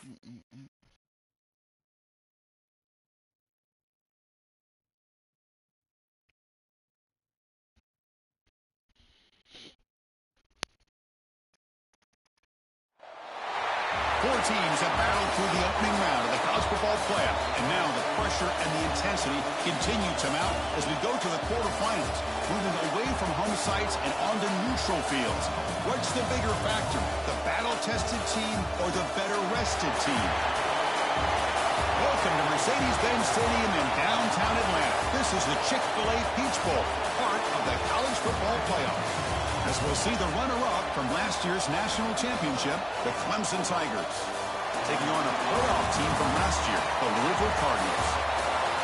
Mm-mm-mm. 4 teams have battled through the opening round of the college football playoff, and now the pressure and the intensity continue to mount as we go to the quarterfinals, moving away from home sites and onto neutral fields. What's the bigger factor, the battle-tested team or the better-rested team? Welcome to Mercedes-Benz Stadium in downtown Atlanta. This is the Chick-fil-A Peach Bowl, part of the college football playoff. As we'll see the runner-up from last year's national championship, the Clemson Tigers, taking on a playoff team from last year, the Louisville Cardinals.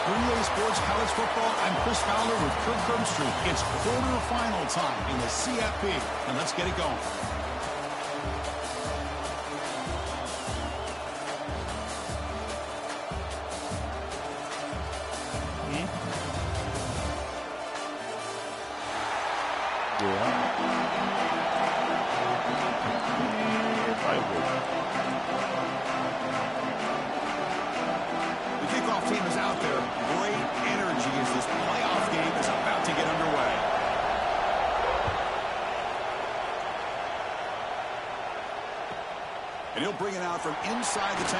For EA Sports College Football, I'm Chris Fowler with Kirk Herbstreit. It's quarterfinal time in the CFP, and let's get it going. And he'll bring it out from inside the 10.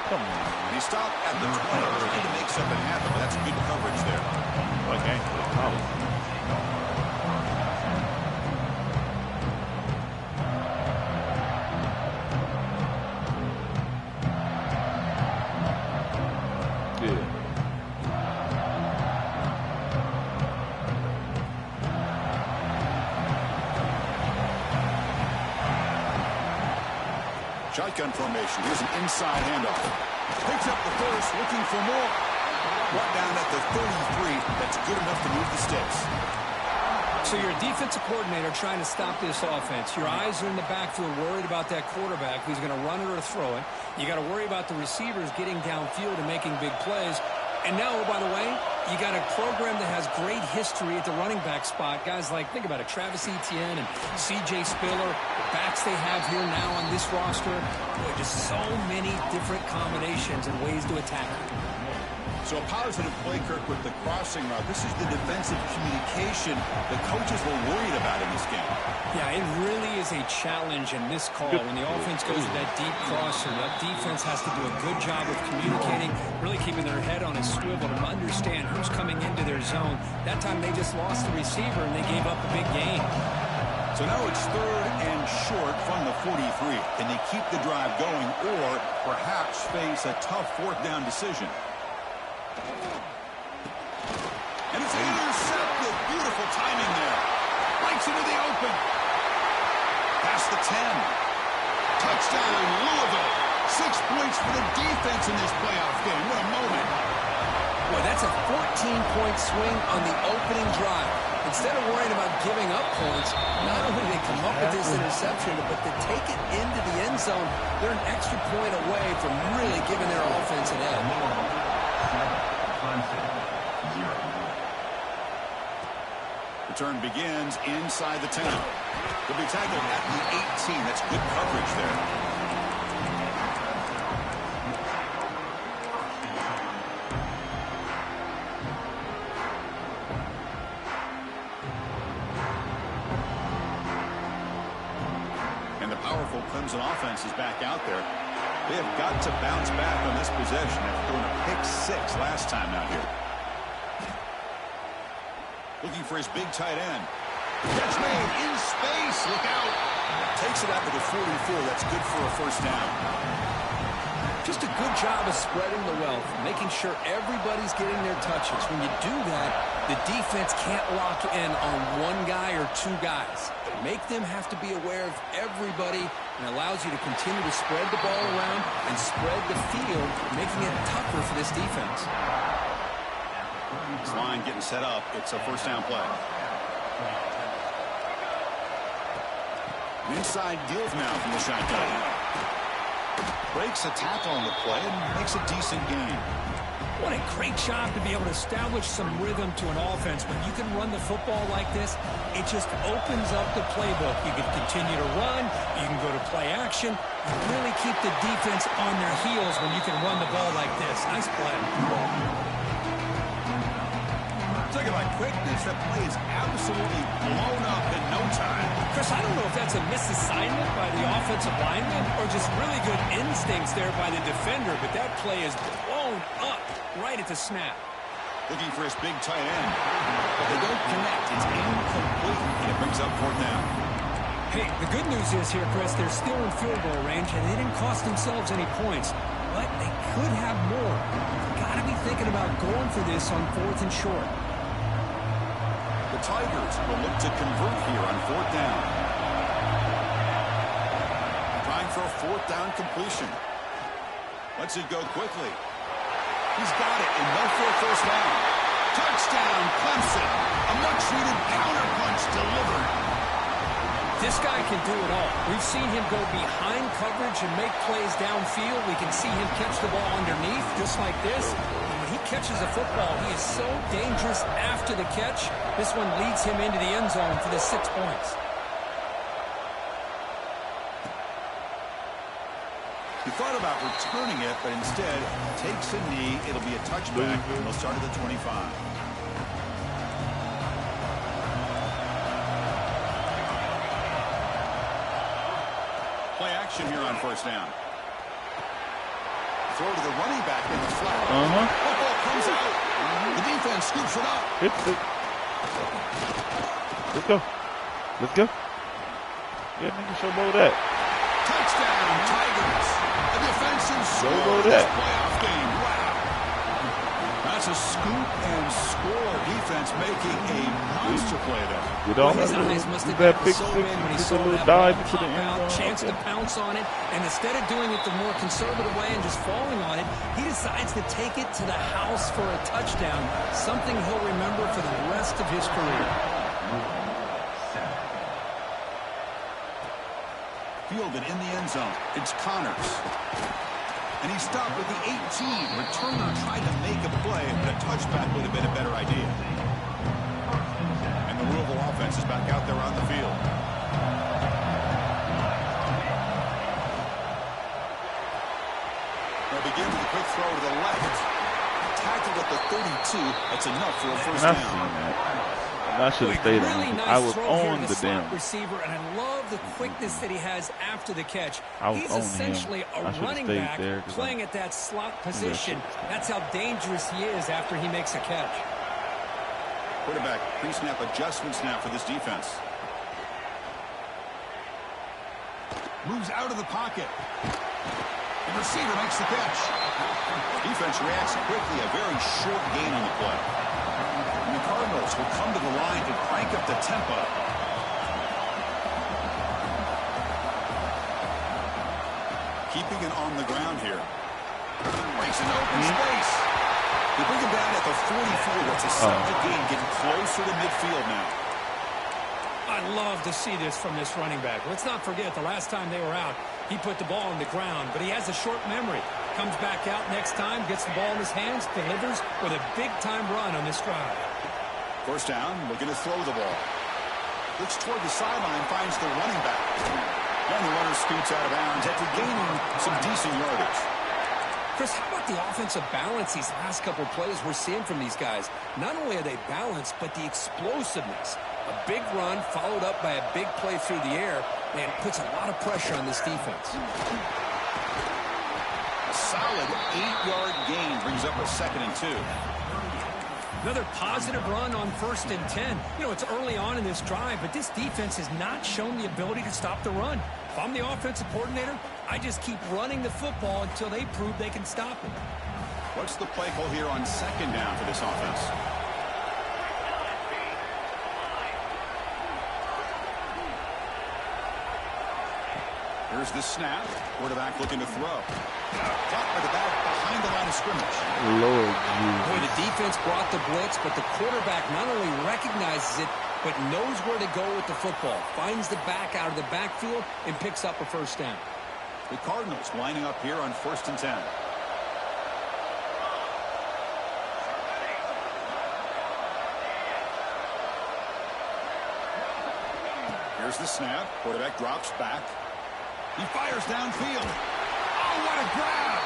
Come on. And he stopped at the 20. Trying to make something happen, but that's good coverage there. Like ankle college. Shotgun formation. Here's an inside handoff. Picks up the first, looking for more. Brought down at the 33. That's good enough to move the sticks. So you're a defensive coordinator trying to stop this offense. Your eyes are in the backfield worried about that quarterback who's going to run it or throw it. You got to worry about the receivers getting downfield and making big plays. And now, oh, by the way, you got a program that has great history at the running back spot. Guys like, think about it, Travis Etienne and C.J. Spiller, the backs they have here now on this roster. Boy, just so many different combinations and ways to attack it. So a positive play, Kirk, with the crossing route. This is the defensive communication the coaches were worried about in this game. Yeah, it really is a challenge in this call. When the offense goes to that deep crosser, that defense has to do a good job of communicating, really keeping their head on a swivel to understand who's coming into their zone. That time they just lost the receiver and they gave up a big gain. So now it's 3rd and short from the 43. Can they keep the drive going or perhaps face a tough 4th down decision? And it's intercepted. Beautiful timing there. Breaks into the open. Past the 10. Touchdown, Louisville. 6 points for the defense in this playoff game. What a moment. Boy, that's a 14-point swing on the opening drive. Instead of worrying about giving up points, not only did they come up with this interception, but to take it into the end zone, they're an extra point away from really giving their offense an edge. Return begins inside the 10. He'll be tackled at the 18. That's good coverage there. And the powerful Clemson offense is back out there. They have got to bounce back on this possession after throwing a pick 6 last time out here. Looking for his big tight end. Catch made in space. Look out. Takes it out to the 44. That's good for a 1st down. Just a good job of spreading the wealth, making sure everybody's getting their touches. When you do that, the defense can't lock in on one guy or 2 guys. Make them have to be aware of everybody and allows you to continue to spread the ball around and spread the field, making it tougher for this defense. This line getting set up. It's a 1st down play. Inside deals now from the shotgun. Breaks a tackle on the play and makes a decent gain. What a great job to be able to establish some rhythm to an offense. When you can run the football like this, it just opens up the playbook. You can continue to run. You can go to play action. You really keep the defense on their heels when you can run the ball like this. Nice play. Look at that quickness. That play is absolutely blown up in no time. Chris, I don't know if that's a misassignment by the offensive lineman or just really good instincts there by the defender, but that play is blown up right at the snap. Looking for his big tight end. But they don't connect. It's incomplete, and it brings up 4th down. Hey, the good news is here, Chris, they're still in field goal range, and they didn't cost themselves any points. But they could have more. You've got to be thinking about going for this on 4th and short. The Tigers will look to convert here on 4th down. Trying for a 4th down completion. Lets it go quickly. He's got it, and no for a 1st down. Touchdown, Clemson. A much-needed counterpunch delivered. This guy can do it all. We've seen him go behind coverage and make plays downfield. We can see him catch the ball underneath, just like this. And when he catches a football, he is so dangerous after the catch. This one leads him into the end zone for the 6 points. He thought about returning it, but instead takes a knee. It'll be a touchback. He'll start at the 25. Play action here on 1st down. Throw to the running back in the flat. Football comes out. The defense scoops it up. Hits it. Let's go. Let's go. Yeah, nigga, showboat that. Touchdown, Tigers. A defensive score Showboat this that. playoff game. Wow. That's a scoop and score. Defense making a monster play there. Get all His that. eyes must have That gotten big so 6, in when he just a saw little that dive ball into the pop end out, zone. chance to pounce on it, and instead of doing it the more conservative way and just falling on it, he decides to take it to the house for a touchdown, something he'll remember for the rest of his career. Fielded in the end zone. It's Connors. And he stopped with the 18. Returner tried to make a play, but a touchback would have been a better idea. And the Louisville offense is back out there on the field. They'll begin with a quick throw to the left. Tackled at the 32. That's enough for a 1st And I down. seen that. And I should have stayed Really on. nice I was throw here on to the slot damn. receiver, and I love the quickness that he has after the catch. I was He's on him. essentially I a should've running stayed back there 'cause playing at that slot position. That's how dangerous he is after he makes a catch. Quarterback pre-snap adjustment snap for this defense. Moves out of the pocket. The receiver makes the catch. Defense reacts quickly. A very short gain on the play. And the Cardinals will come to the line to crank up the tempo. Keeping it on the ground here. Breaks an open space. They bring him down at the 44. That's a solid gain, getting closer to midfield now. I love to see this from this running back. Let's not forget the last time they were out, he put the ball on the ground, but he has a short memory. Comes back out next time, gets the ball in his hands, delivers with a big-time run on this drive. 1st down, looking to throw the ball. Looks toward the sideline, finds the running back. And the runner scoots out of bounds after gaining some decent yardage. Chris, how about the offensive balance these last couple of plays we're seeing from these guys? Not only are they balanced, but the explosiveness. A big run followed up by a big play through the air, and puts a lot of pressure on this defense. A solid 8-yard gain brings up a 2nd and 2. Another positive run on 1st and 10. You know, it's early on in this drive, but this defense has not shown the ability to stop the run. If I'm the offensive coordinator, I just keep running the football until they prove they can stop it. What's the play call here on 2nd down for this offense? Here's the snap. Quarterback looking to throw. Caught by the back behind the line of scrimmage. Lord Boy, Jesus. the defense brought the blitz, but the quarterback not only recognizes it, but knows where to go with the football. Finds the back out of the backfield and picks up a 1st down. The Cardinals lining up here on 1st and 10. Here's the snap. Quarterback drops back. He fires downfield. Oh, what a grab!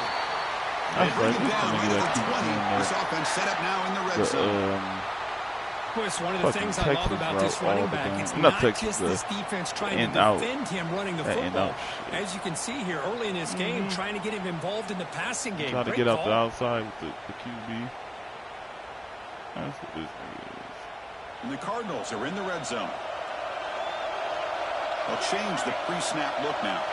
They bring him down right at the 20. This offense set up now in the red zone. Chris, one of the things I love about this running back, it's not just this defense trying to defend him running the football. As you can see here early in this game, trying to get him involved in the passing game. Trying to get out the outside with the QB. That's what this is. And the Cardinals are in the red zone. They'll change the pre-snap look now.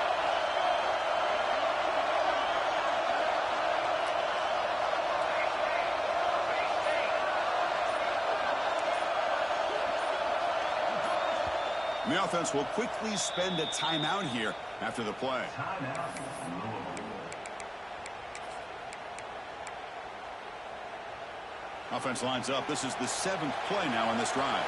The offense will quickly spend a timeout here after the play. Offense lines up. This is the 7th play now on this drive.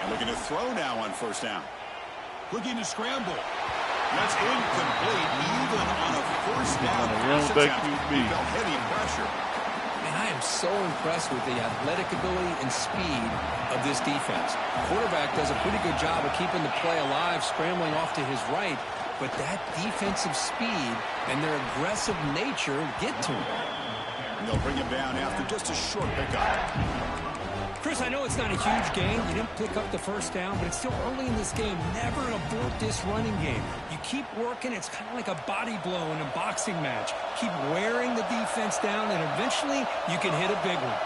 Looking to throw now on first down. Looking to scramble. That's incomplete, even on a first down. He felt heavy pressure. And I am so impressed with the athletic ability and speed of this defense. The quarterback does a pretty good job of keeping the play alive, scrambling off to his right. But that defensive speed and their aggressive nature get to him. And they'll bring him down after just a short pickup. Chris, I know it's not a huge game. You didn't pick up the first down, but it's still early in this game. Never abort this running game. You keep working. It's kind of like a body blow in a boxing match. Keep wearing the defense down, and eventually you can hit a big one.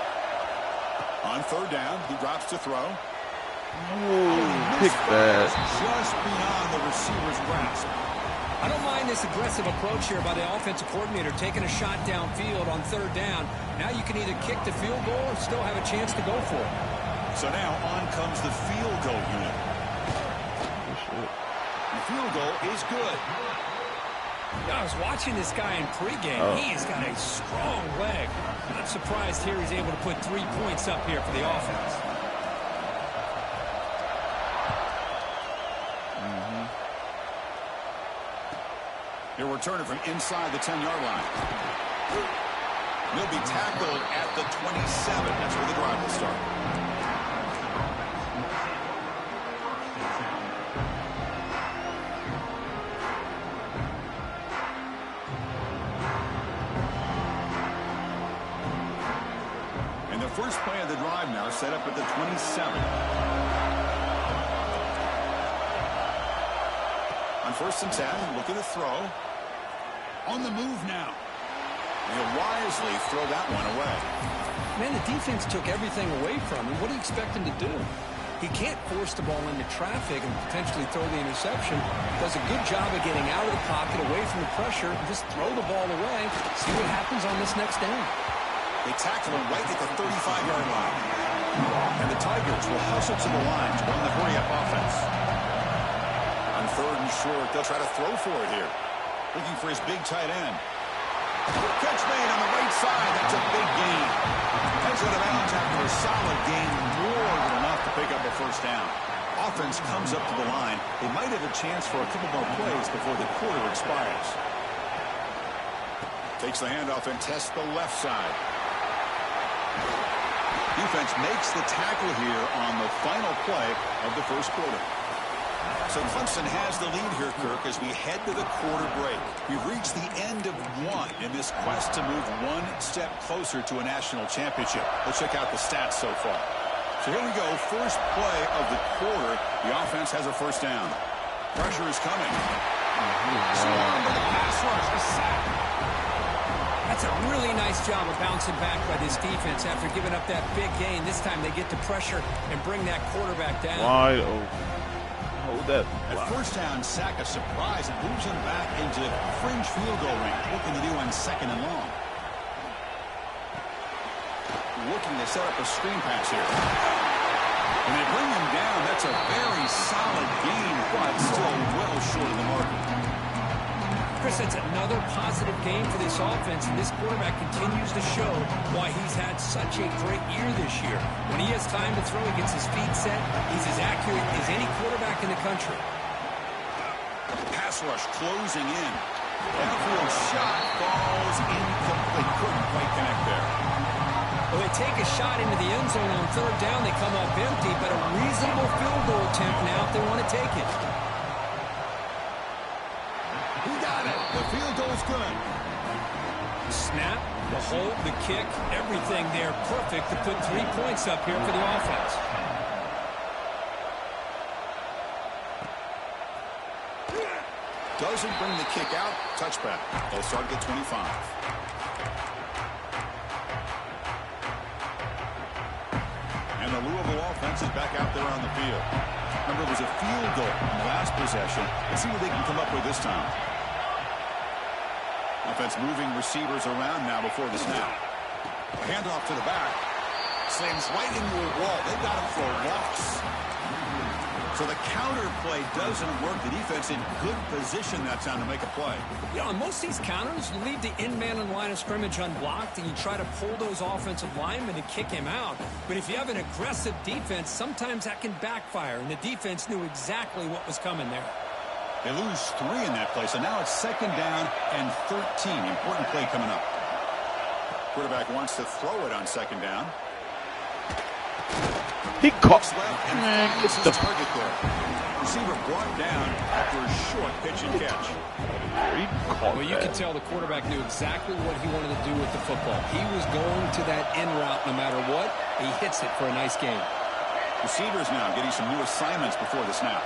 On third down, he drops to throw. Pick that. Just beyond the receiver's grasp. I don't mind this aggressive approach here by the offensive coordinator, taking a shot downfield on third down. Now you can either kick the field goal or still have a chance to go for it. So now on comes the field goal unit. The field goal is good. I was watching this guy in pregame. He has got a strong leg. Not surprised here he's able to put 3 points up here for the offense. He'll return it from inside the 10-yard line. He'll be tackled at the 27. That's where the drive will start. And the first play of the drive now set up at the 27. On 1st and 10, look at the throw. On the move now. He'll wisely throw that one away. Man, the defense took everything away from him. What do you expect him to do? He can't force the ball into traffic and potentially throw the interception. Does a good job of getting out of the pocket, away from the pressure, and just throw the ball away. See what happens on this next down. They tackle him right at the 35-yard line. And the Tigers will hustle to the line to run the hurry-up offense. On 3rd and short, they'll try to throw for it here. Looking for his big tight end. Catch made on the right side. That's a big gain. Heads out of bounds after a solid gain. More than enough to pick up a first down. Offense comes up to the line. They might have a chance for a couple more plays before the quarter expires. Takes the handoff and tests the left side. Defense makes the tackle here on the final play of the first quarter. So Clemson has the lead here, Kirk, as we head to the quarter break. We've reached the end of one in this quest to move one step closer to a national championship. Let's check out the stats so far. So here we go. First play of the quarter. The offense has a first down. Pressure is coming. Swarmed by the pass rush. A sack. That's a really nice job of bouncing back by this defense after giving up that big gain. This time they get to pressure and bring that quarterback down. Wide open. Hold that. At first down, sack a surprise and moves him back into fringe field goal range. Looking to do on 2nd and long. Looking to set up a screen pass here. And they bring him down. That's a very solid gain, but still well short of the mark. Chris, it's another positive game for this offense, and this quarterback continues to show why he's had such a great year this year. When he has time to throw, he gets his feet set. He's as accurate as any quarterback in the country. Pass rush closing in. Downfield shot falls incomplete. Couldn't quite connect there. Well, they take a shot into the end zone on third down. They come up empty, but a reasonable field goal attempt now if they want to take it. He got it. The field goal's good. Snap, the hold, the kick, everything there perfect to put 3 points up here for the offense. Doesn't bring the kick out. Touchback. They'll start at the 25. And the Louisville offense is back out there on the field. Remember, it was a field goal in the last possession. Let's see what they can come up with this time. Offense moving receivers around now before the snap. Handoff to the back. Slams right into a wall. They got him for a loss. So the counter play doesn't work. The defense in good position that time to make a play. You know, on most of these counters, you leave the in man in line of scrimmage unblocked, and you try to pull those offensive linemen and kick him out. But if you have an aggressive defense, sometimes that can backfire, and the defense knew exactly what was coming there. They lose 3 in that play, so now it's second down and 13. Important play coming up. Quarterback wants to throw it on second down. He caught. Man, it's the target there. Receiver brought down after a short pitch and catch. He caught well, you can tell the quarterback knew exactly what he wanted to do with the football. He was going to that in route no matter what. He hits it for a nice game. Receivers now getting some new assignments before the snap.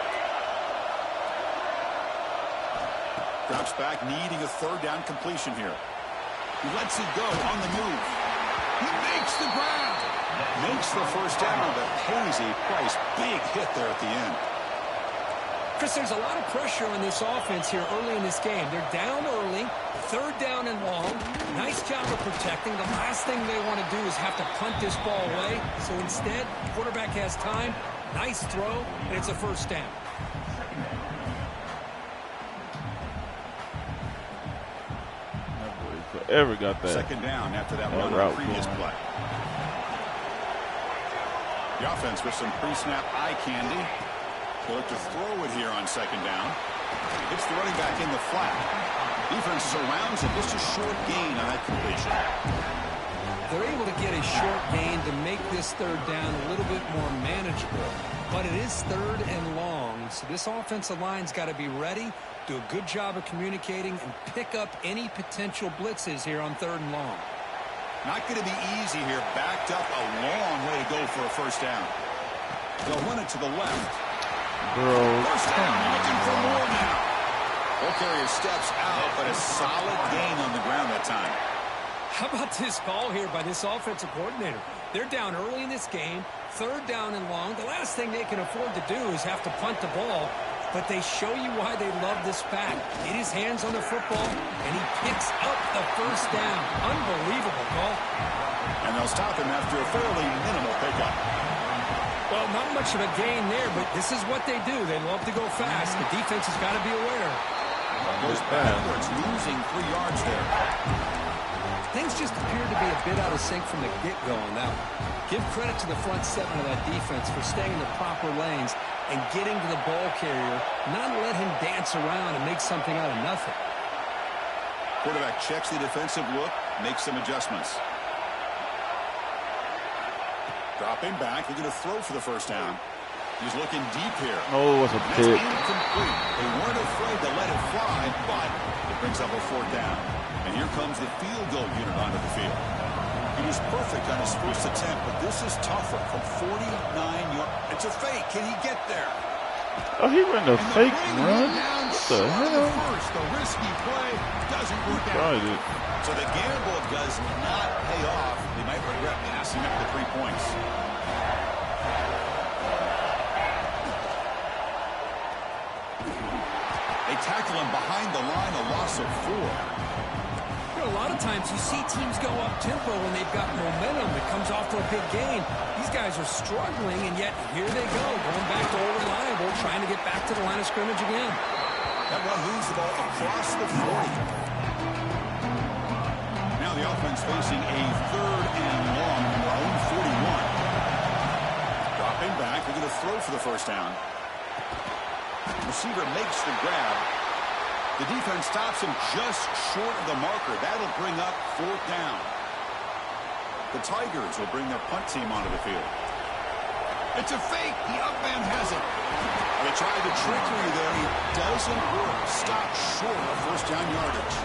Drops back, needing a third down completion here. He lets it go on the move. He makes the ground. Makes the first down, but pays a price. Big hit there at the end. Chris, there's a lot of pressure on this offense here early in this game. They're down early, third down and long. Nice job of protecting. The last thing they want to do is have to punt this ball away. So instead, quarterback has time. Nice throw, and it's a first down. Ever got that second down after that run on the previous play. The offense with some pre-snap eye candy. They'll look to throw it here on second down. It's the running back in the flat. Defense surrounds him. Just a short gain on that completion. They're able to get a short gain to make this third down a little bit more manageable. But it is third and long, so this offensive line's got to be ready, do a good job of communicating, and pick up any potential blitzes here on third and long. Not going to be easy here. Backed up a long way to go for a first down. They'll run it to the left. First down, looking for more now. Ball carrier steps out, but a solid gain on the ground that time. How about this call here by this offensive coordinator? They're down early in this game, third down and long. The last thing they can afford to do is have to punt the ball, but they show you why they love this back. Get his hands on the football, and he picks up the first down. Unbelievable call. And they'll stop him after a fairly minimal pickup. Well, not much of a gain there, but this is what they do. They love to go fast. The defense has got to be aware. Goes backwards, losing 3 yards there. Things just appeared to be a bit out of sync from the get-go on that one. Give credit to the front 7 of that defense for staying in the proper lanes and getting to the ball carrier, not let him dance around and make something out of nothing. Quarterback checks the defensive look, makes some adjustments. Dropping back, looking to throw for the first down. He's looking deep here. Oh, it's a pick. Incomplete. They weren't afraid to let it fly, but it brings up a fourth down. And here comes the field goal unit onto the field. He was perfect on his first attempt, but this is tougher from 49 yards. It's a fake. Can he get there? Oh, he ran a fake run? What the hell? The risky play doesn't work out. So the gamble does not pay off. They might regret passing up the 3 points. They tackle him behind the line, a loss of 4. You know, a lot of times you see teams go up-tempo when they've got momentum that comes off to a big gain. These guys are struggling, and yet here they go, going back to old reliable, trying to get back to the line of scrimmage again. That moves the ball across the 40. Now the offense facing a 3rd and long from their own 41. Dropping back, they're going to throw for the first down. Receiver makes the grab. The defense stops him just short of the marker. That'll bring up 4th down. The Tigers will bring their punt team onto the field. It's a fake. The up man has it. They tried the trickery there. It doesn't work. Stop short of first down yardage.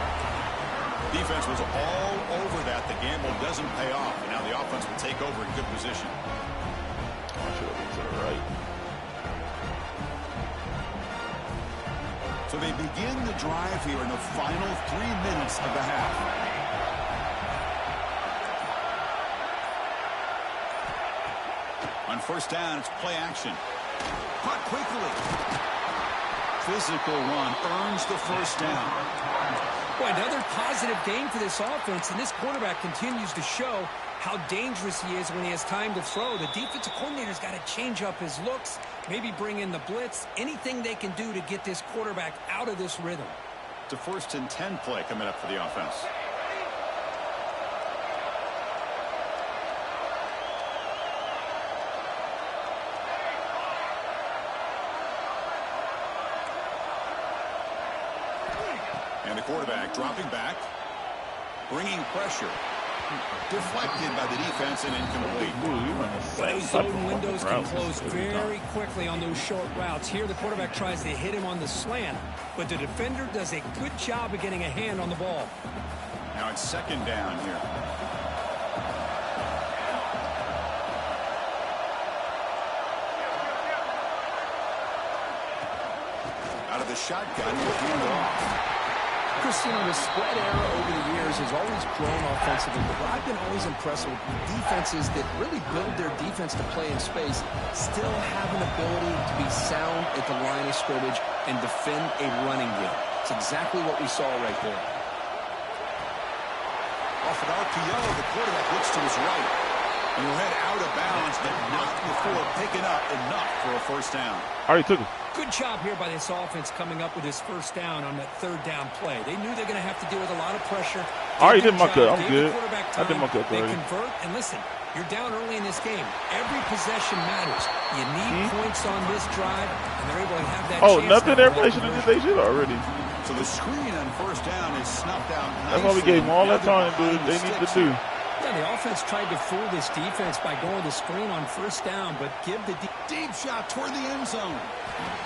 Defense was all over that. The gamble doesn't pay off. And now the offense will take over in good position. I should have been to the right. So they begin the drive here in the final 3 minutes of the half. On first down, it's play action. Caught quickly. Physical run earns the first down. Boy, another positive game for this offense, and this quarterback continues to show how dangerous he is when he has time to throw. The defensive coordinator's got to change up his looks, maybe bring in the blitz, anything they can do to get this quarterback out of this rhythm. It's a 1st and 10 play coming up for the offense. And the quarterback dropping back, bringing pressure. Deflected by the defense and incomplete. Those zone windows can close very quickly on those short routes. Here the quarterback tries to hit him on the slant, but the defender does a good job of getting a hand on the ball. Now it's 2nd down here. Out of the shotgun, we'll hand it off. Chris, you know, the spread era over the years has always grown offensively, but I've been always impressed with defenses that really build their defense to play in space, still have an ability to be sound at the line of scrimmage and defend a running game. It's exactly what we saw right there. Off an RPO, the quarterback looks to his right. And he'll head out of bounds, but not before picking up enough for a first down. Already took him. Good job here by this offense coming up with his first down on that 3rd down play. They knew they're going to have to deal with a lot of pressure. I already did my cut. I'm good. I did my cut They already. convert, and listen, you're down early in this game. Every possession matters. You need points on this drive, and they're able to have that chance. Nothing there. They should have did they shit already. So the screen on first down is snuffed out nicely. That's why we gave them all that time to do what they need to do. Yeah, the offense tried to fool this defense by going the screen on first down, but give the deep shot toward the end zone.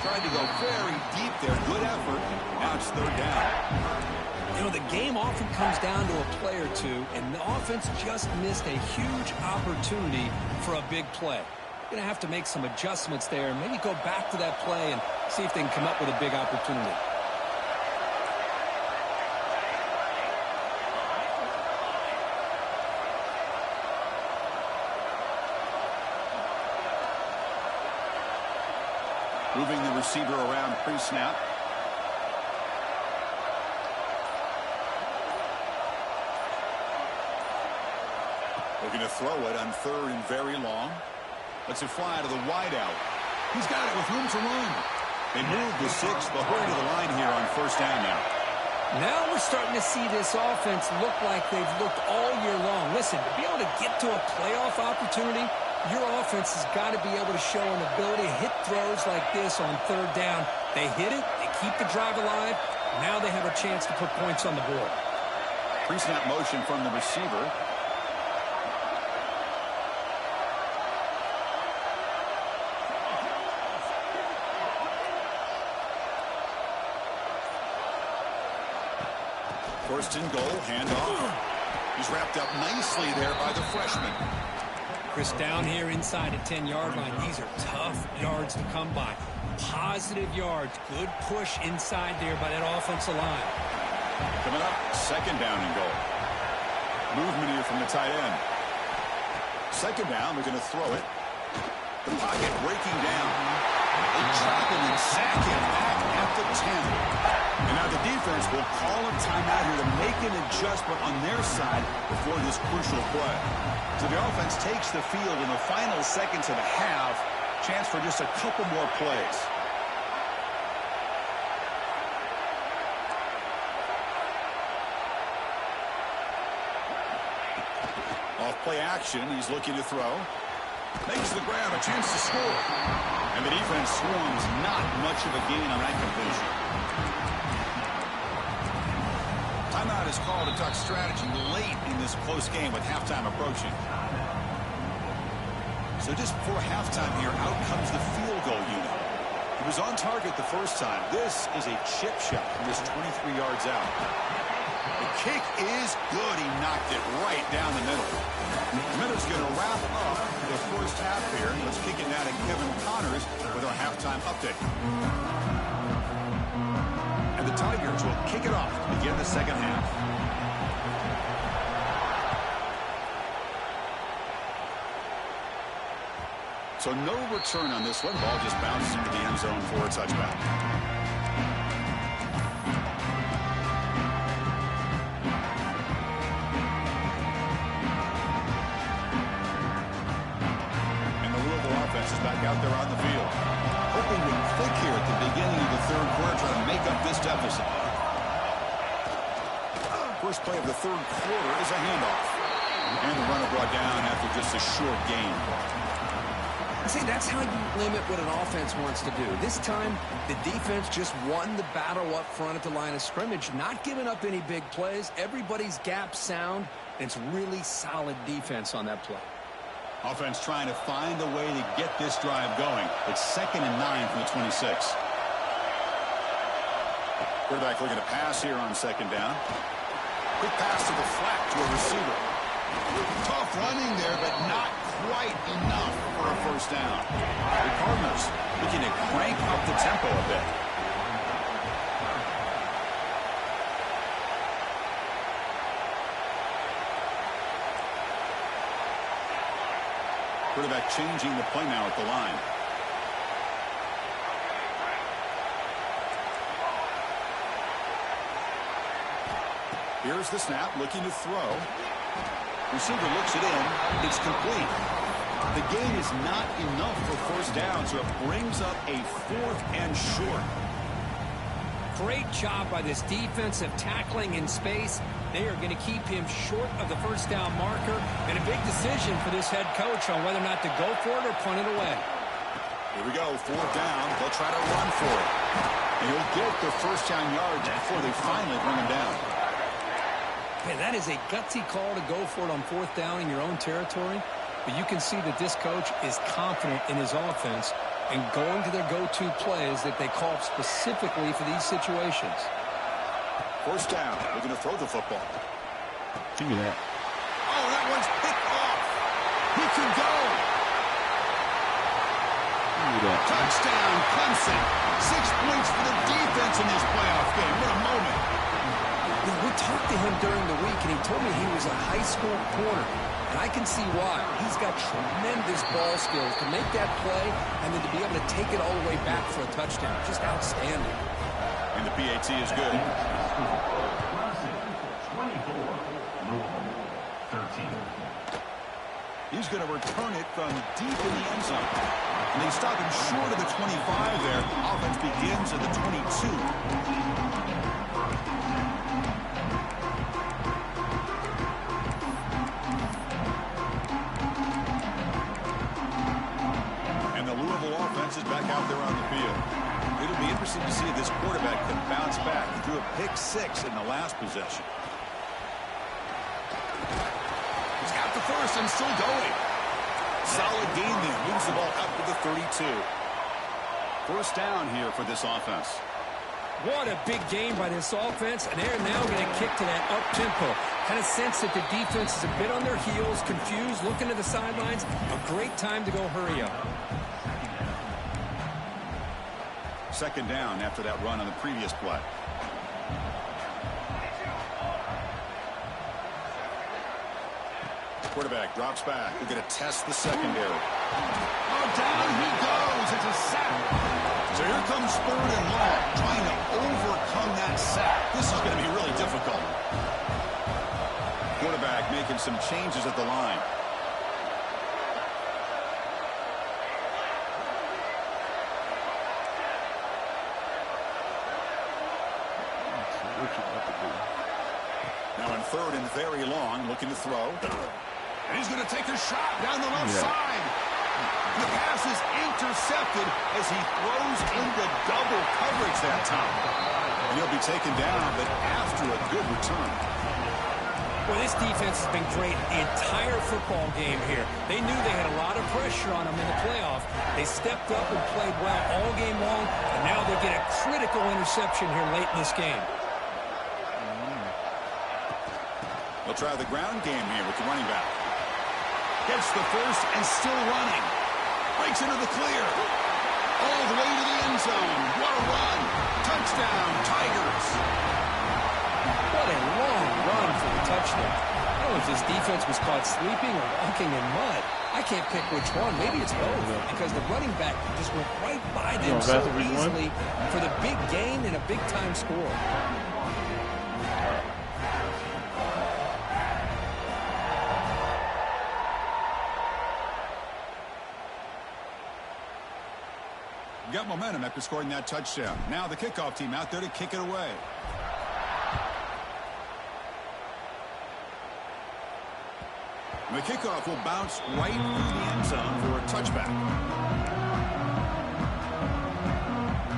Tried to go very deep there. Good effort. Now it's 3rd down. You know, the game often comes down to a play or two, and the offense just missed a huge opportunity for a big play. Going to have to make some adjustments there, and maybe go back to that play and see if they can come up with a big opportunity. Moving the receiver around pre-snap. Looking to throw it on 3rd and very long. Lets it fly to the wideout. He's got it with room to run. They move the 6th. They'll hurry to the line here on first down now. Now we're starting to see this offense look like they've looked all year long. Listen, to be able to get to a playoff opportunity, your offense has got to be able to show an ability to hit throws like this on 3rd down. They hit it, they keep the drive alive. Now they have a chance to put points on the board. Pre-snap motion from the receiver. First and goal, handoff. He's wrapped up nicely there by the freshman. Chris, down here inside the 10-yard line, these are tough yards to come by. Positive yards, good push inside there by that offensive line. Coming up, 2nd down and goal. Movement here from the tight end. 2nd down, they're going to throw it. The pocket breaking down. They trap him and sack him back at the 10. And now the defense will call a timeout here to make an adjustment on their side before this crucial play. So the offense takes the field in the final seconds of the half. Chance for just a couple more plays. Off play action, he's looking to throw. Makes the grab, a chance to score. And the defense swarms, not much of a gain on that completion. Timeout is called to talk strategy late in this close game with halftime approaching. So just before halftime here, out comes the field goal unit. He was on target the first time. This is a chip shot from just 23 yards out. The kick is good. He knocked it right down the middle. The minute's going to wrap up the first half here. Let's kick it now to Kevin Connors with our halftime update. And the Tigers will kick it off to begin the second half. So no return on this one. Ball just bounces into the end zone for a touchback. Is back out there on the field. Hoping to click here at the beginning of the third quarter, trying to make up this deficit. First play of the third quarter is a handoff. And the runner brought down after just a short gain. See, that's how you limit what an offense wants to do. This time, the defense just won the battle up front at the line of scrimmage, not giving up any big plays. Everybody's gap sound, and it's really solid defense on that play. Offense trying to find a way to get this drive going. It's 2nd and 9 from the 26. Quarterback looking to pass here on 2nd down. Quick pass to the flat to a receiver. Tough running there, but not quite enough for a first down. The Cardinals looking to crank up the tempo a bit. Quarterback changing the play now at the line. Here's the snap, looking to throw. Receiver looks it in. It's complete. The gain is not enough for first down, so it brings up a 4th and short. Great job by this defensive tackling in space. They are going to keep him short of the first down marker, and a big decision for this head coach on whether or not to go for it or punt it away. Here we go, 4th down. They'll try to run for it. And he'll get the first down yards before they finally bring him down. Man, that is a gutsy call to go for it on 4th down in your own territory, but you can see that this coach is confident in his offense and going to their go-to plays that they call specifically for these situations. First down, looking to throw the football. Give me that. Oh, that one's picked off. He can go. Give me that. Touchdown, Clemson. 6 points for the defense in this playoff game. What a moment. You know, we talked to him during the week, and he told me he was a high school corner. And I can see why. He's got tremendous ball skills to make that play and then to be able to take it all the way back for a touchdown. Just outstanding. And the PAT is good. 13. He's going to return it from deep in the end zone. And they stop him short of the 25 there. Offense begins at the 22. Is back out there on the field. It'll be interesting to see if this quarterback can bounce back. He threw a pick 6 in the last possession. He's got the first and still going. Solid gain there. Moves the ball up to the 32. First down here for this offense. What a big game by this offense, and they're now going to kick to that up-tempo. Kind of sense that the defense is a bit on their heels, confused, looking to the sidelines. A great time to go hurry up. Second down after that run on the previous play. Quarterback drops back. We're going to test the secondary. Oh, down he goes. It's a sack. So here comes 3rd and long, trying to overcome that sack. This is going to be really difficult. Quarterback making some changes at the line. Now on 3rd and very long, looking to throw. And he's going to take a shot down the left side. The pass is intercepted as he throws into double coverage that time. And he'll be taken down, but after a good return. Well, this defense has been great the entire football game here. They knew they had a lot of pressure on them in the playoff. They stepped up and played well all game long, and now they get a critical interception here late in this game. They'll try the ground game here with the running back. Gets the first and still running. Breaks into the clear. All the way to the end zone. What a run. Touchdown, Tigers. What a long run for the touchdown. I don't know if this defense was caught sleeping or walking in mud. I can't pick which one. Maybe it's both because the running back just went right by them so easily for the big gain and a big-time score. Got momentum after scoring that touchdown. Now the kickoff team out there to kick it away. The kickoff will bounce right through the end zone for a touchback.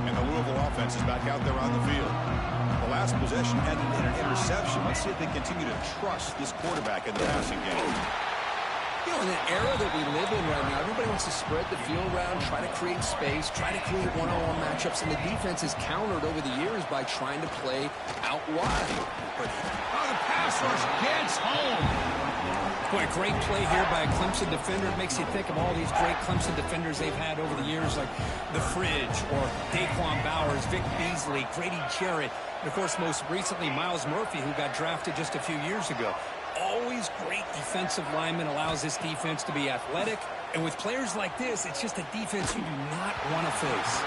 And the Louisville offense is back out there on the field. The last possession ended in an interception. Let's see if they continue to trust this quarterback in the passing game. You know, in the era that we live in right now, everybody wants to spread the field around, try to create space, try to create one-on-one matchups, and the defense is countered over the years by trying to play out wide. Oh, the pass rush gets home. Boy, a great play here by a Clemson defender. It makes you think of all these great Clemson defenders they've had over the years, like the Fridge or Daquan Bowers, Vic Beasley, Grady Jarrett, and, of course, most recently, Miles Murphy, who got drafted just a few years ago. Always great defensive lineman, allows this defense to be athletic. And with players like this, it's just a defense you do not want to face.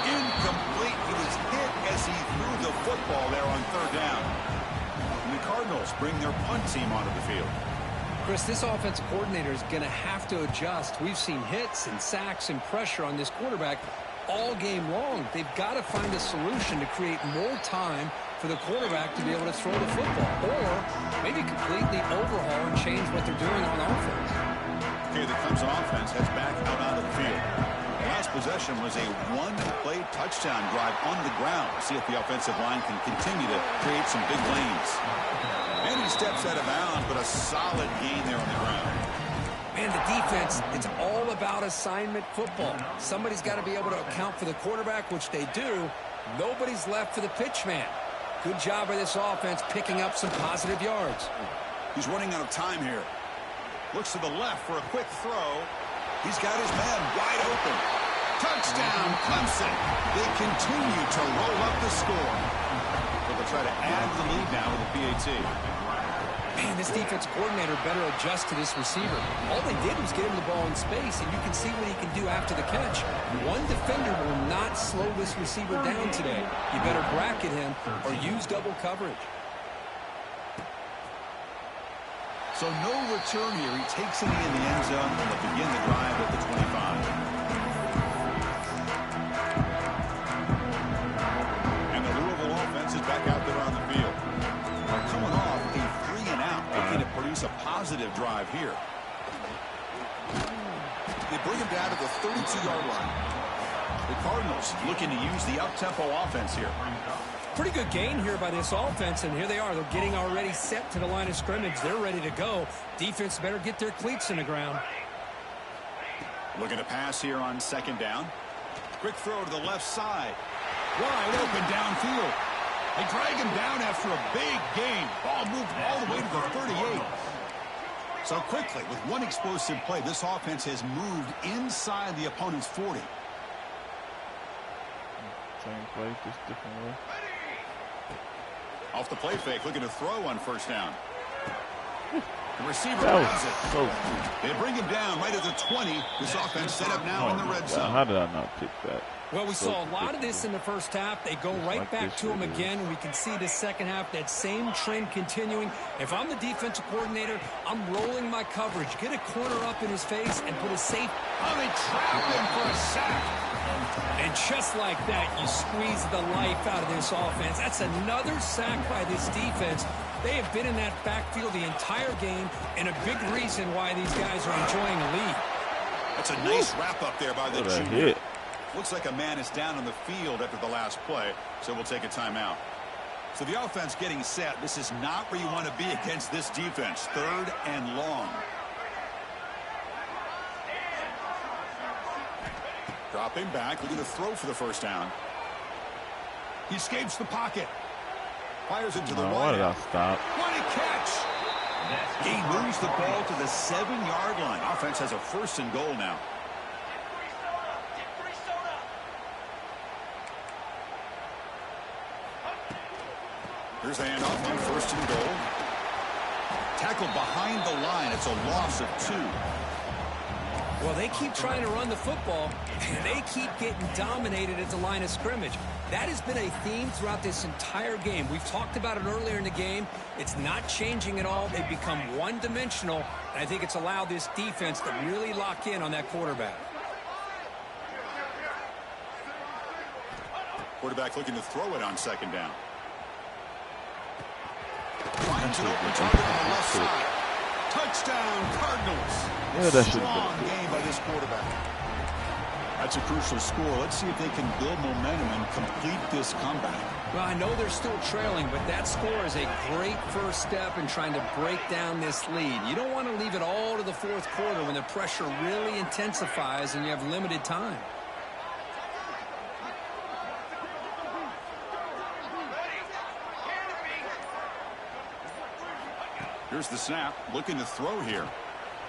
Incomplete. He was hit as he threw the football there on third down. And the Cardinals bring their punt team onto the field. Chris, this offensive coordinator is going to have to adjust. We've seen hits and sacks and pressure on this quarterback all game long. They've got to find a solution to create more time for the quarterback to be able to throw the football, or maybe completely overhaul and change what they're doing on offense. Okay, the Clemson offense heads back out onto the field. The last possession was a one-play touchdown drive on the ground. See if the offensive line can continue to create some big lanes. And he steps out of bounds, but a solid gain there on the ground. Man, the defense, it's all about assignment football. Somebody's got to be able to account for the quarterback, which they do. Nobody's left for the pitch man. Good job by this offense picking up some positive yards. He's running out of time here. Looks to the left for a quick throw. He's got his man wide open. Touchdown, Clemson. They continue to roll up the score. But they'll try to add the lead now with the PAT. Man, this defense coordinator better adjust to this receiver. All they did was get him the ball in space, and you can see what he can do after the catch. One defender will not slow this receiver down today. You better bracket him or use double coverage. So no return here. He takes it in the end zone, and they'll begin the drive at the 25. And the Louisville offense is back out there on the field. They're coming off a 3-and-out, looking to produce a positive drive here. They bring him down to the 32-yard line. The Cardinals looking to use the up-tempo offense here. Pretty good gain here by this offense, and here they are. They're getting already set to the line of scrimmage. They're ready to go. Defense better get their cleats in the ground. Looking to pass here on second down. Quick throw to the left side. Wide open downfield. They drag him down after a big gain. Ball moved all the way to the 38. So quickly, with one explosive play, this offense has moved inside the opponent's 40. Same play, just different way. Off the play fake, looking to throw on first down. The receiver That grabs was it. so cool. They bring him down right at the 20. This offense set up now in the red zone. How did I not pick that? Well, we saw a lot of this in the first half. They go right back to him again, and we can see the second half, that same trend continuing. If I'm the defensive coordinator, I'm rolling my coverage. Get a corner up in his face and put a safe. Oh, they trap him for a sack. And just like that, you squeeze the life out of this offense. That's another sack by this defense. They have been in that backfield the entire game, and a big reason why these guys are enjoying a lead. That's a nice wrap-up there by the junior. Looks like a man is down on the field after the last play, so we'll take a timeout. So the offense getting set. This is not where you want to be against this defense. 3rd and long. Dropping back, looking to throw for the first down. He escapes the pocket. Fires it to the wide. What a catch! He moves the ball to the 7-yard line. Offense has a 1st and goal now. Here's the handoff on 1st and goal. Tackled behind the line. It's a loss of 2. Well, they keep trying to run the football, and they keep getting dominated at the line of scrimmage. That has been a theme throughout this entire game. We've talked about it earlier in the game. It's not changing at all. They've become one-dimensional, and I think it's allowed this defense to really lock in on that quarterback. Quarterback looking to throw it on 2nd down. Finds an open target on the left side. Touchdown, Cardinals. Strong game by this quarterback. That's a crucial score. Let's see if they can build momentum and complete this comeback. Well, I know they're still trailing, but that score is a great first step in trying to break down this lead. You don't want to leave it all to the 4th quarter when the pressure really intensifies and you have limited time. Here's the snap, looking to throw here.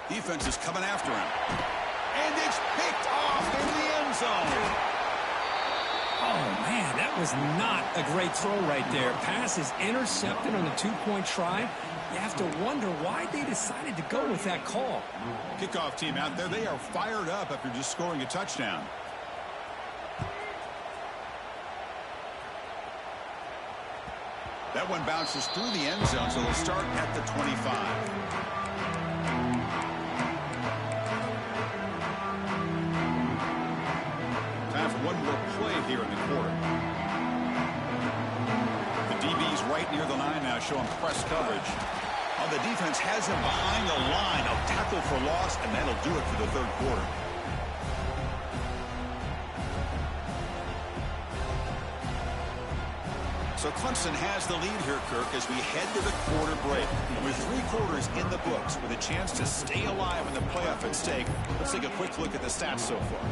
Defense is coming after him. And it's picked off in the end zone. Oh, man, that was not a great throw right there. Pass is intercepted on the 2-point try. You have to wonder why they decided to go with that call. Kickoff team out there, they are fired up after just scoring a touchdown. That one bounces through the end zone, so they'll start at the 25. Time for one more play here in the quarter. The DB's right near the line now, showing press coverage. Oh, the defense has him behind the line. A tackle for loss, and that'll do it for the 3rd quarter. So Clemson has the lead here, Kirk, as we head to the quarter break. With 3 quarters in the books, with a chance to stay alive in the playoff at stake, let's take a quick look at the stats so far.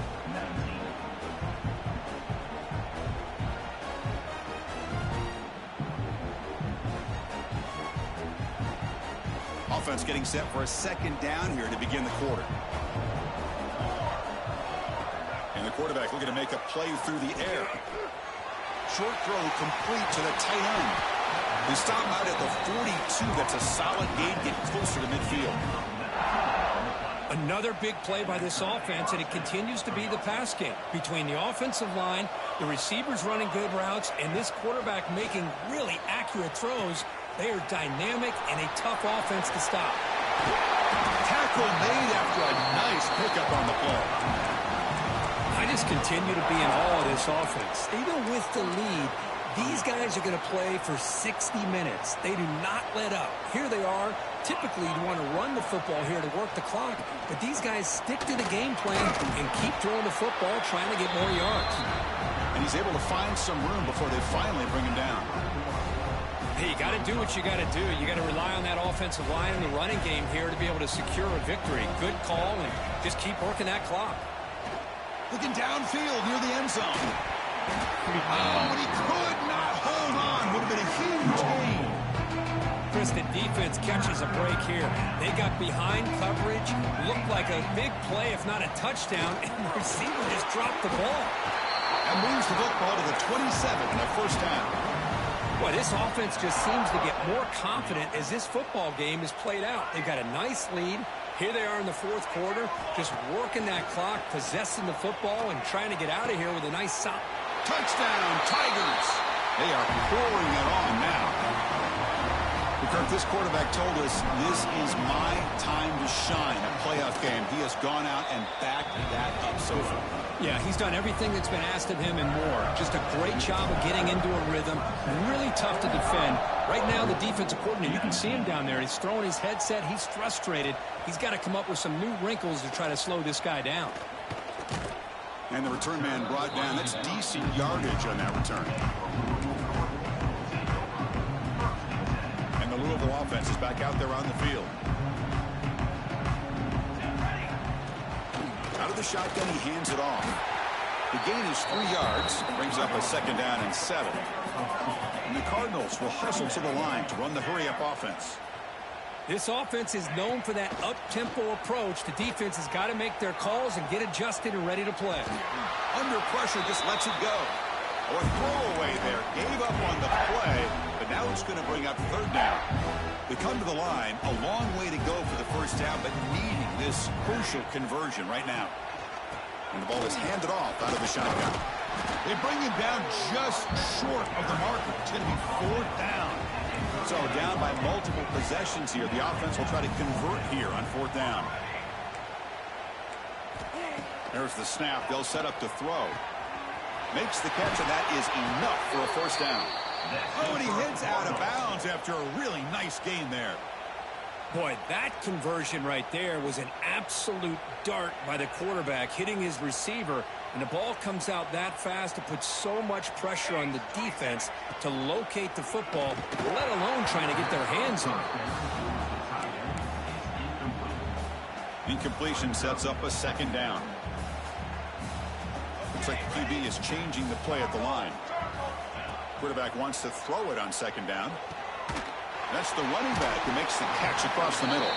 Offense getting set for a 2nd down here to begin the quarter. And the quarterback looking to make a play through the air. Short throw complete to the tight end. They stop out at the 42. That's a solid gain, get closer to midfield. Another big play by this offense, and it continues to be the pass game. Between the offensive line, the receivers running good routes, and this quarterback making really accurate throws, they are dynamic and a tough offense to stop. Tackle made after a nice pickup on the play. I just continue to be in awe of this offense. Even with the lead, these guys are going to play for 60 minutes. They do not let up. Here they are. Typically, you want to run the football here to work the clock, but these guys stick to the game plan and keep throwing the football, trying to get more yards. And he's able to find some room before they finally bring him down. Hey, you got to do what you got to do. You got to rely on that offensive line and the running game here to be able to secure a victory. Good call, and just keep working that clock. Looking downfield near the end zone. Oh, and he could not hold on. Would have been a huge gain. Chris, the defense catches a break here. They got behind coverage, looked like a big play, if not a touchdown, and the receiver just dropped the ball. And moves the football to the 27 in the 1st half. Boy, this offense just seems to get more confident as this football game is played out. They've got a nice lead. Here they are in the 4th quarter, just working that clock, possessing the football, and trying to get out of here with a nice stop. Touchdown, Tigers! They are pouring it on now. The Kirk, this quarterback told us this is my time to shine, a playoff game. He has gone out and backed that up so far. Yeah, he's done everything that's been asked of him and more. Just a great job of getting into a rhythm. Really tough to defend. Right now, the defensive coordinator, you can see him down there. He's throwing his headset. He's frustrated. He's got to come up with some new wrinkles to try to slow this guy down. And the return man brought down. That's decent yardage on that return. And the Louisville offense is back out there on the field. Out of the shotgun, he hands it off. The gain is 3 yards. Brings up a 2nd down and 7. And the Cardinals will hustle to the line to run the hurry-up offense. This offense is known for that up-tempo approach. The defense has got to make their calls and get adjusted and ready to play. Under pressure, just lets it go. Or throwaway there. Gave up on the play, but now it's going to bring up 3rd down. They come to the line, a long way to go for the 1st down, but needing this crucial conversion right now. And the ball is handed off out of the shotgun. They bring him down just short of the marker. It's going to be 4th down. So down by multiple possessions here. The offense will try to convert here on 4th down. There's the snap. They'll set up to throw. Makes the catch, and that is enough for a 1st down. Oh, and he hits out of bounds after a really nice gain there. Boy, that conversion right there was an absolute dart by the quarterback, hitting his receiver, and the ball comes out that fast to put so much pressure on the defense to locate the football, let alone trying to get their hands on it. Incompletion sets up a 2nd down. Looks like the QB is changing the play at the line. Quarterback wants to throw it on 2nd down. That's the running back who makes the catch across the middle.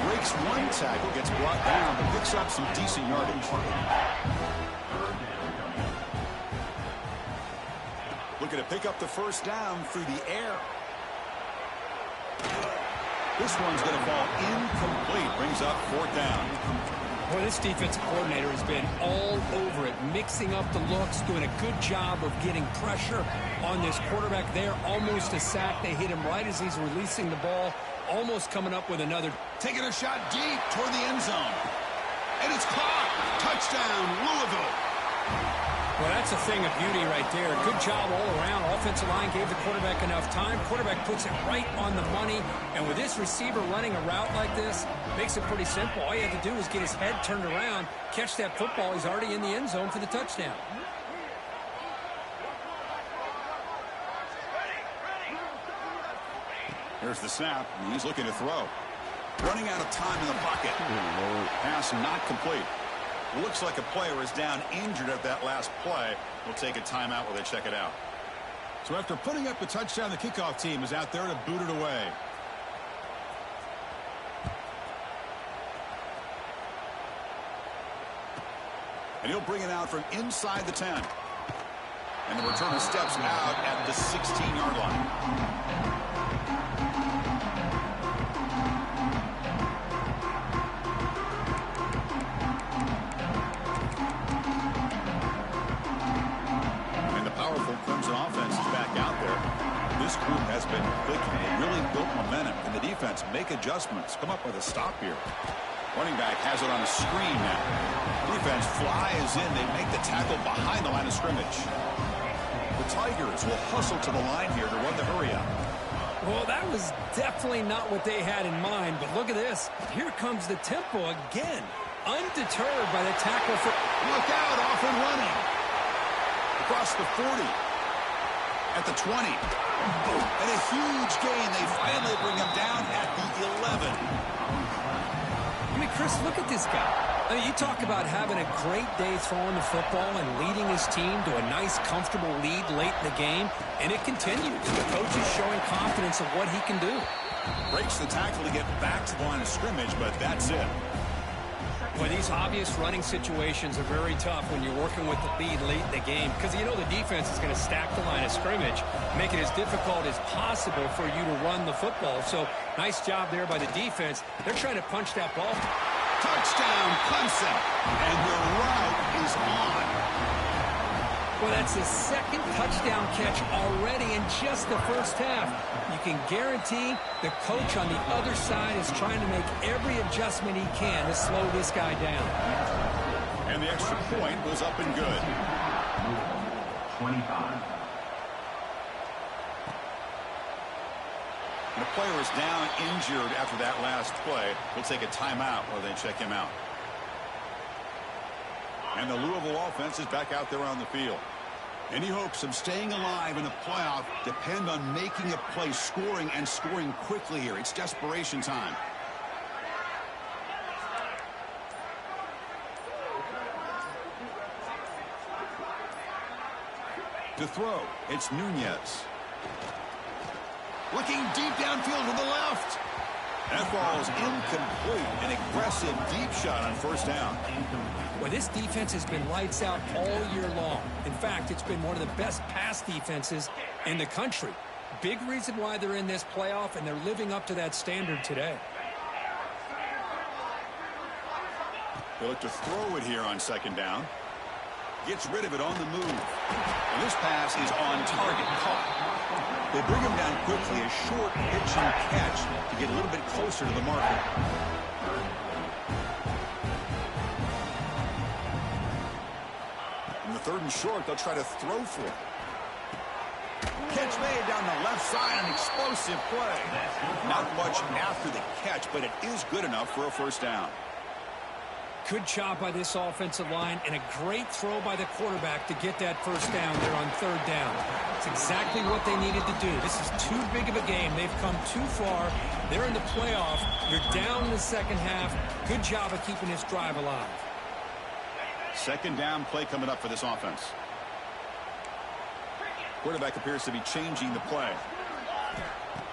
Breaks one tackle, gets brought down, but picks up some decent yardage. Looking to pick up the 1st down through the air. This one's going to fall incomplete. Brings up 4th down. Boy, this defensive coordinator has been all over it, mixing up the looks, doing a good job of getting pressure on this quarterback there. Almost a sack. They hit him right as he's releasing the ball, almost coming up with another. Taking a shot deep toward the end zone. And it's caught. Touchdown, Louisville. Well, that's a thing of beauty right there. Good job all around. Offensive line gave the quarterback enough time. Quarterback puts it right on the money. And with this receiver running a route like this, makes it pretty simple. All you have to do is get his head turned around, catch that football. He's already in the end zone for the touchdown. Here's the snap, and he's looking to throw. Running out of time in the pocket. Pass not complete. Looks like a player is down injured at that last play. We'll take a timeout while they check it out. So after putting up the touchdown, the kickoff team is out there to boot it away. And he'll bring it out from inside the 10. And the returner steps out at the 16-yard line. Clemson offense is back out there. This group has been clicking. They really built momentum, and the defense make adjustments. Come up with a stop here. Running back has it on a screen now. Defense flies in. They make the tackle behind the line of scrimmage. The Tigers will hustle to the line here to run the hurry-up. Well, that was definitely not what they had in mind, but look at this. Here comes the tempo again. Undeterred by the tackle. Look out, off and running. Across the 40. At the 20. And a huge gain. They finally bring him down at the 11. I mean, Chris, look at this guy. I mean, you talk about having a great day throwing the football and leading his team to a nice, comfortable lead late in the game, and it continues. The coach is showing confidence of what he can do. Breaks the tackle to get back to the line of scrimmage, but that's it. Well, these obvious running situations are very tough when you're working with the lead late in the game because you know the defense is going to stack the line of scrimmage, make it as difficult as possible for you to run the football. So nice job there by the defense. They're trying to punch that ball. Touchdown, Clemson. And the route is on. Well, that's his second touchdown catch already in just the first half. You can guarantee the coach on the other side is trying to make every adjustment he can to slow this guy down. And the extra point was up and good. 25. The player is down injured after that last play. We'll take a timeout while they check him out. And the Louisville offense is back out there on the field. Any hopes of staying alive in the playoff depend on making a play, scoring, and scoring quickly here. It's desperation time. To throw, it's Nunez. Looking deep downfield to the left. That ball's incomplete. An aggressive deep shot on first down. Well, this defense has been lights out all year long. In fact, it's been one of the best pass defenses in the country. Big reason why they're in this playoff, and they're living up to that standard today. They look to throw it here on second down. Gets rid of it on the move. And this pass is on target, caught. They bring him down quickly, a short pitch and catch to get a little bit closer to the marker. In the third and short, they'll try to throw for it. Catch made down the left side, an explosive play. Not much after the catch, but it is good enough for a first down. Good job by this offensive line, and a great throw by the quarterback to get that first down there on third down. It's exactly what they needed to do. This is too big of a game. They've come too far. They're in the playoff. You're down in the second half. Good job of keeping this drive alive. Second down play coming up for this offense. Quarterback appears to be changing the play.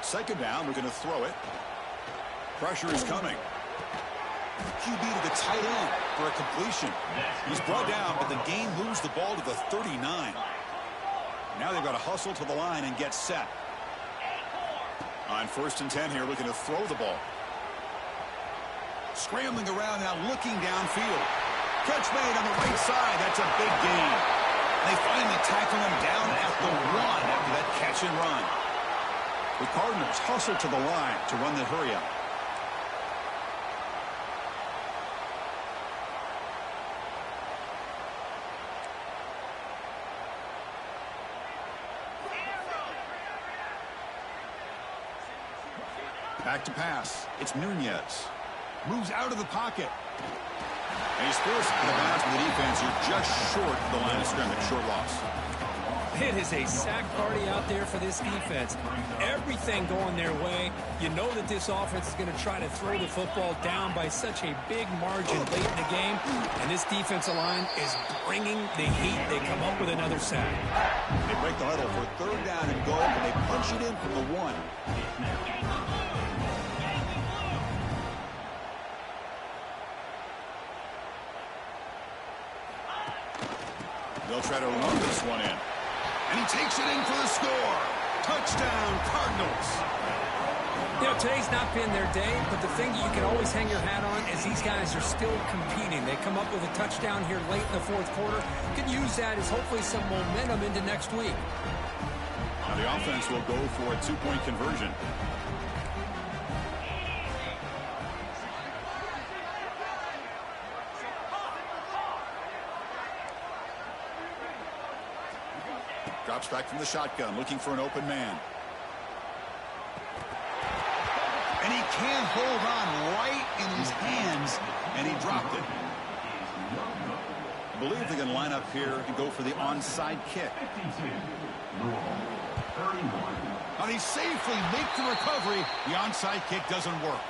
Second down, we're going to throw it. Pressure is coming. QB to the tight end for a completion. He's brought down, but the game moves the ball to the 39. Now they've got to hustle to the line and get set. On first and 10 here, looking to throw the ball. Scrambling around now, looking downfield. Catch made on the right side. That's a big gain. They finally tackle him down at the 1 after that catch and run. The Cardinals hustle to the line to run the hurry up. Back to pass. It's Nunez. Moves out of the pocket. And he's forced out of bounds with the defense. You're just short of the line of scrimmage. Short loss. It is a sack party out there for this defense. Everything going their way. You know that this offense is going to try to throw the football down by such a big margin late in the game. And this defensive line is bringing the heat. They come up with another sack. They break the huddle for third down and goal, and they punch it in from the 1. They'll try to run this one in. And he takes it in for the score. Touchdown, Cardinals. You know, today's not been their day, but the thing you can always hang your hat on is these guys are still competing. They come up with a touchdown here late in the fourth quarter. Could use that as hopefully some momentum into next week. Now the offense will go for a 2-point conversion. Drops back from the shotgun, looking for an open man. And he can't hold on right in his hands, and he dropped it. I believe they're going to line up here and go for the onside kick. Now they safely make the recovery. The onside kick doesn't work.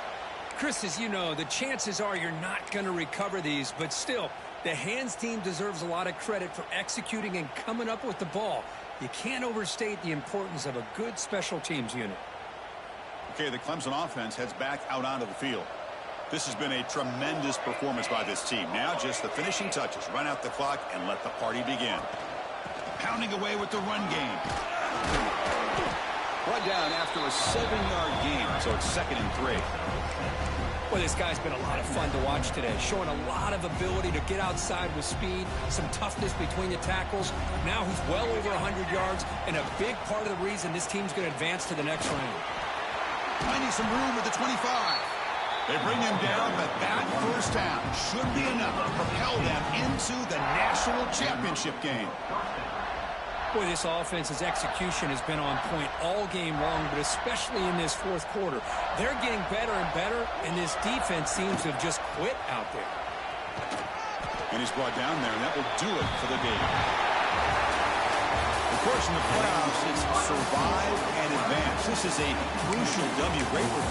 Chris, as you know, the chances are you're not going to recover these, but still, the hands team deserves a lot of credit for executing and coming up with the ball. You can't overstate the importance of a good special teams unit. Okay, the Clemson offense heads back out onto the field. This has been a tremendous performance by this team. Now just the finishing touches. Run out the clock and let the party begin. Pounding away with the run game. What down after a 7-yard gain, so it's 2nd and 3. Well, this guy's been a lot of fun to watch today, showing a lot of ability to get outside with speed, some toughness between the tackles. Now he's well over 100 yards, and a big part of the reason this team's going to advance to the next round. Finding some room at the 25. They bring him down, but that first down should be enough to propel them into the national championship game. Boy, this offense's execution has been on point all game long, but especially in this fourth quarter. They're getting better and better, and this defense seems to have just quit out there. And he's brought down there, and that will do it for the day. Of course, in the playoffs, it's survive and advance. This is a crucial W. Great performance.